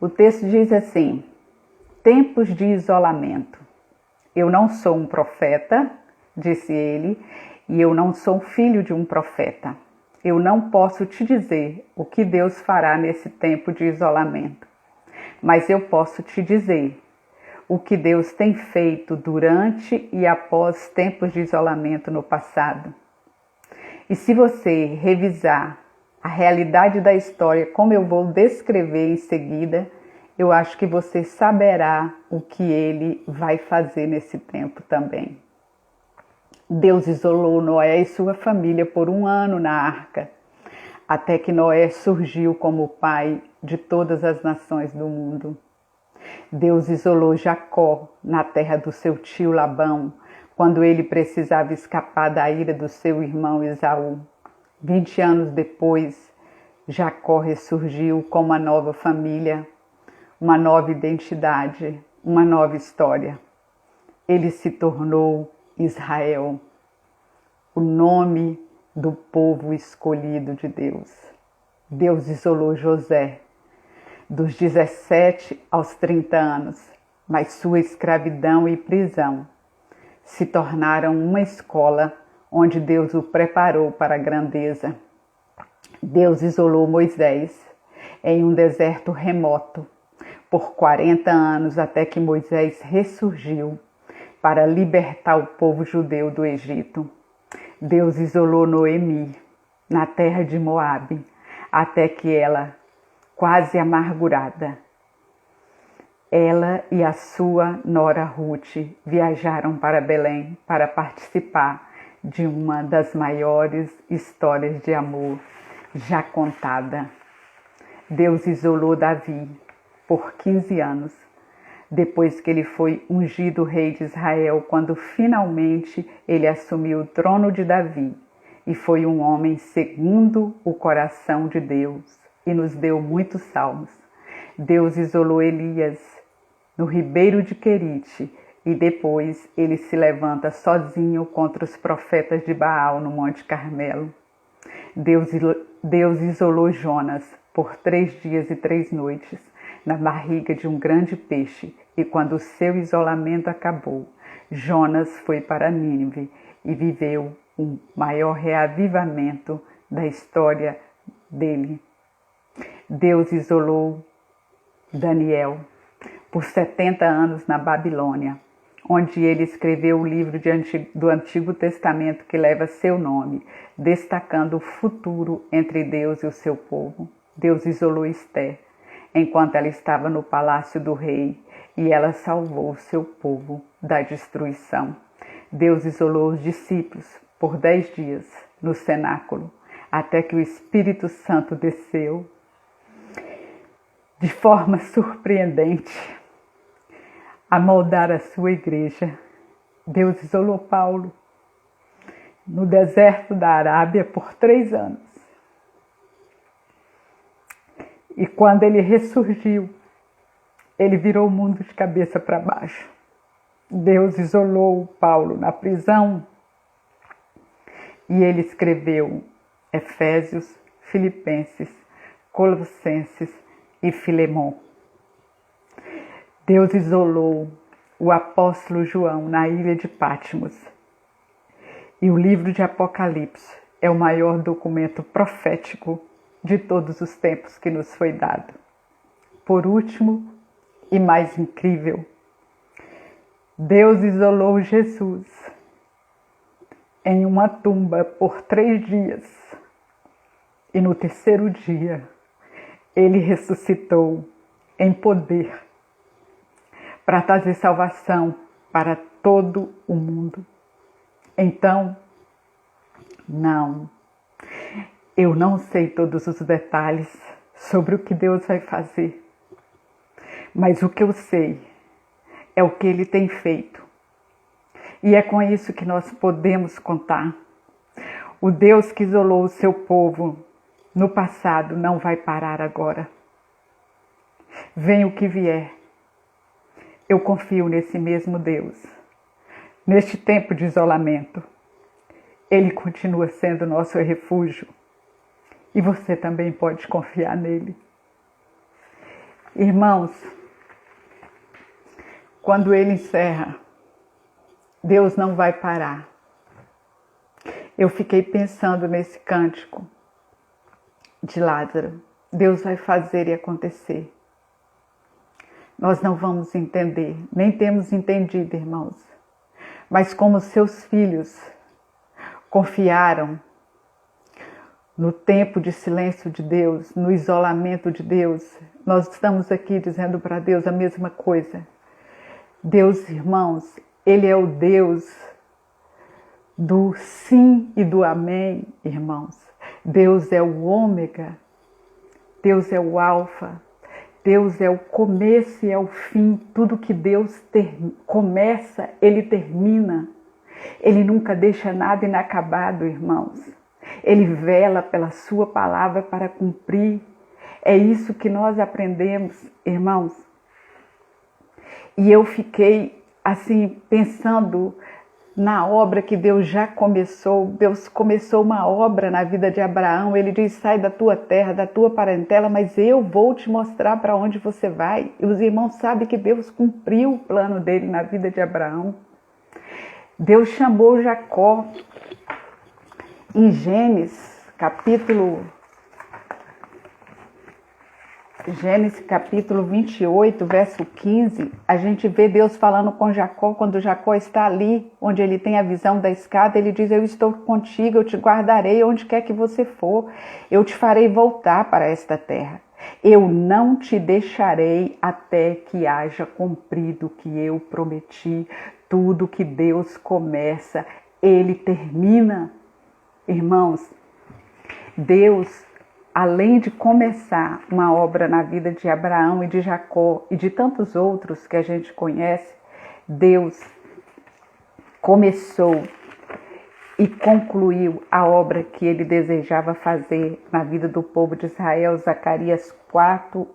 O texto diz assim: tempos de isolamento. Eu não sou um profeta, disse ele, e eu não sou filho de um profeta. Eu não posso te dizer o que Deus fará nesse tempo de isolamento, mas eu posso te dizer o que Deus tem feito durante e após tempos de isolamento no passado. E se você revisar a realidade da história, como eu vou descrever em seguida, eu acho que você saberá o que ele vai fazer nesse tempo também. Deus isolou Noé e sua família por 1 ano na arca, até que Noé surgiu como pai de todas as nações do mundo. Deus isolou Jacó na terra do seu tio Labão, quando ele precisava escapar da ira do seu irmão Esaú. 20 anos depois, Jacó ressurgiu com uma nova família, uma nova identidade, uma nova história. Ele se tornou Israel, o nome do povo escolhido de Deus. Deus isolou José dos 17 aos 30 anos, mas sua escravidão e prisão se tornaram uma escola onde Deus o preparou para a grandeza. Deus isolou Moisés em um deserto remoto por 40 anos até que Moisés ressurgiu para libertar o povo judeu do Egito. Deus isolou Noemi na terra de Moabe até que ela, quase amargurada, ela e a sua nora Ruth viajaram para Belém para participar de uma das maiores histórias de amor já contada. Deus isolou Davi por 15 anos, depois que ele foi ungido rei de Israel, quando finalmente ele assumiu o trono de Davi e foi um homem segundo o coração de Deus e nos deu muitos salmos. Deus isolou Elias no ribeiro de Querite e depois ele se levanta sozinho contra os profetas de Baal no Monte Carmelo. Deus isolou Jonas por 3 dias e 3 noites na barriga de um grande peixe, e quando o seu isolamento acabou, Jonas foi para Nínive e viveu o maior reavivamento da história dele. Deus isolou Daniel por 70 anos na Babilônia, onde ele escreveu o livro do Antigo Testamento que leva seu nome, destacando o futuro entre Deus e o seu povo. Deus isolou Esther, enquanto ela estava no palácio do rei, e ela salvou o seu povo da destruição. Deus isolou os discípulos por 10 dias no cenáculo, até que o Espírito Santo desceu de forma surpreendente a moldar a sua igreja. Deus isolou Paulo no deserto da Arábia por 3 anos. E quando ele ressurgiu, ele virou o mundo de cabeça para baixo. Deus isolou Paulo na prisão e ele escreveu Efésios, Filipenses, Colossenses e Filemon. Deus isolou o apóstolo João na ilha de Patmos. E o livro de Apocalipse é o maior documento profético de todos os tempos que nos foi dado. Por último, e mais incrível, Deus isolou Jesus em uma tumba por 3 dias. E no 3º dia, ele ressuscitou em poder para trazer salvação para todo o mundo. Então, eu não sei todos os detalhes sobre o que Deus vai fazer, mas o que eu sei é o que Ele tem feito. E é com isso que nós podemos contar. O Deus que isolou o seu povo no passado não vai parar agora. Venha o que vier, eu confio nesse mesmo Deus. Neste tempo de isolamento, Ele continua sendo nosso refúgio. E você também pode confiar nele. Irmãos, quando ele encerra, Deus não vai parar. Eu fiquei pensando nesse cântico de Lázaro. Deus vai fazer e acontecer. Nós não vamos entender, nem temos entendido, irmãos. Mas como seus filhos confiaram no tempo de silêncio de Deus, no isolamento de Deus, nós estamos aqui dizendo para Deus a mesma coisa. Deus, irmãos, Ele é o Deus do sim e do amém, irmãos. Deus é o ômega, Deus é o alfa, Deus é o começo e é o fim. Tudo que Deus começa, Ele termina. Ele nunca deixa nada inacabado, irmãos. Ele vela pela sua palavra para cumprir. É isso que nós aprendemos, irmãos. E eu fiquei assim pensando na obra que Deus já começou. Deus começou uma obra na vida de Abraão. Ele diz: sai da tua terra, da tua parentela, mas eu vou te mostrar para onde você vai. E os irmãos sabem que Deus cumpriu o plano dele na vida de Abraão. Deus chamou Jacó. Em Gênesis capítulo 28, verso 15, a gente vê Deus falando com Jacó, quando Jacó está ali, onde ele tem a visão da escada, ele diz: eu estou contigo, eu te guardarei onde quer que você for, eu te farei voltar para esta terra. Eu não te deixarei até que haja cumprido o que eu prometi. Tudo que Deus começa, Ele termina. Irmãos, Deus, além de começar uma obra na vida de Abraão e de Jacó e de tantos outros que a gente conhece, Deus começou e concluiu a obra que ele desejava fazer na vida do povo de Israel. Zacarias 4,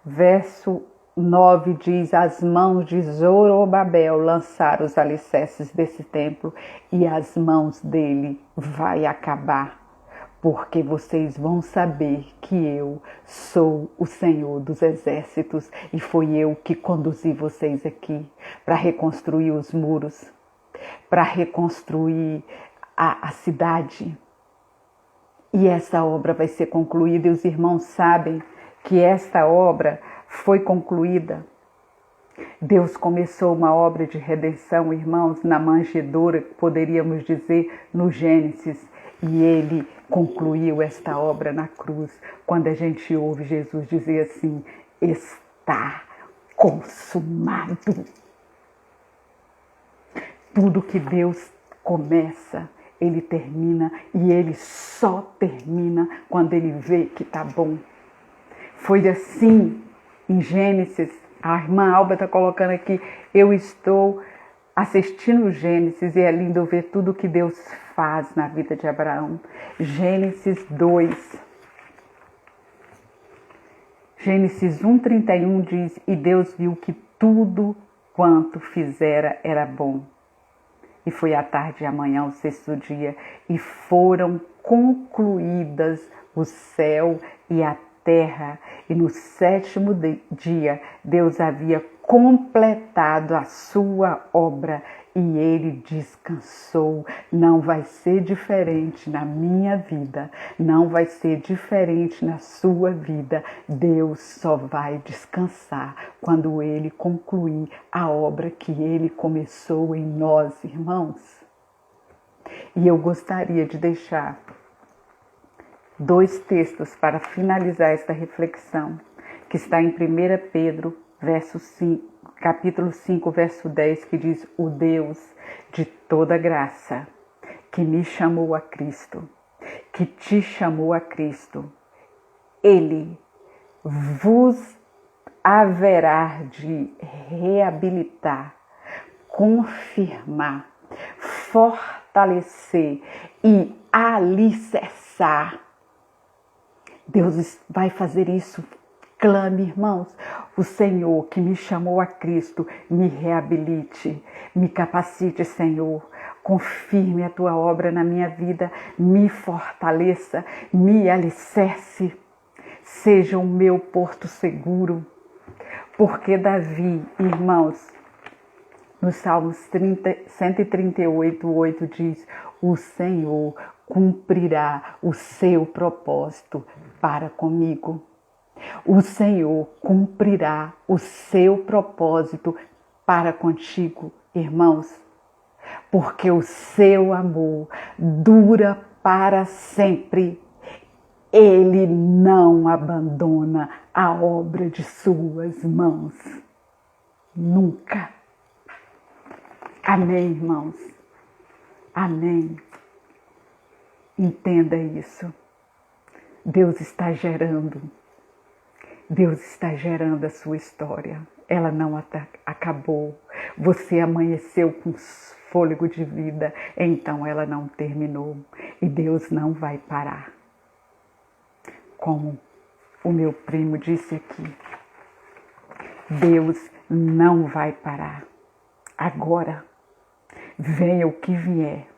verso 9 diz: as mãos de Zorobabel lançaram os alicerces desse templo e as mãos dele vai acabar, porque vocês vão saber que eu sou o Senhor dos exércitos e foi eu que conduzi vocês aqui para reconstruir os muros, para reconstruir a cidade. E essa obra vai ser concluída, e os irmãos sabem que esta obra foi concluída. Deus começou uma obra de redenção, irmãos, na manjedoura, poderíamos dizer, no Gênesis, e Ele concluiu esta obra na cruz, quando a gente ouve Jesus dizer assim: está consumado. Tudo que Deus começa, Ele termina, e Ele só termina quando Ele vê que está bom. Foi assim em Gênesis. A irmã Alba está colocando aqui: eu estou assistindo Gênesis e é lindo ver tudo que Deus faz na vida de Abraão. Gênesis 2. Gênesis 1:31 diz: e Deus viu que tudo quanto fizera era bom. E foi à tarde e amanhã, o sexto dia, e foram concluídas o céu e a terra, e no sétimo dia Deus havia completado a sua obra e Ele descansou. Não vai ser diferente na minha vida, não vai ser diferente na sua vida. Deus só vai descansar quando Ele concluir a obra que Ele começou em nós, irmãos. E eu gostaria de deixar 2 textos para finalizar esta reflexão, que está em 1 Pedro, capítulo 5, verso 10, que diz: o Deus de toda graça, que me chamou a Cristo, que te chamou a Cristo, Ele vos haverá de reabilitar, confirmar, fortalecer e alicerçar. Deus vai fazer isso. Clame, irmãos, o Senhor que me chamou a Cristo, me reabilite, me capacite, Senhor, confirme a tua obra na minha vida, me fortaleça, me alicerce. seja o meu porto seguro. Porque Davi, irmãos, no Salmos 138:8 diz: o Senhor cumprirá o seu propósito para comigo. O Senhor cumprirá o seu propósito para contigo, irmãos, porque o seu amor dura para sempre. Ele não abandona a obra de suas mãos. Nunca. Amém, irmãos? Amém. Entenda isso. Deus está gerando. Deus está gerando a sua história. Ela não acabou. Você amanheceu com fôlego de vida, então ela não terminou. E Deus não vai parar. Como o meu primo disse aqui, Deus não vai parar. Agora, venha o que vier,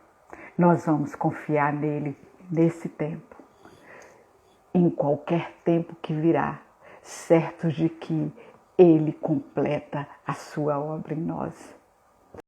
nós vamos confiar nele nesse tempo. Em qualquer tempo que virá, certos de que ele completa a sua obra em nós.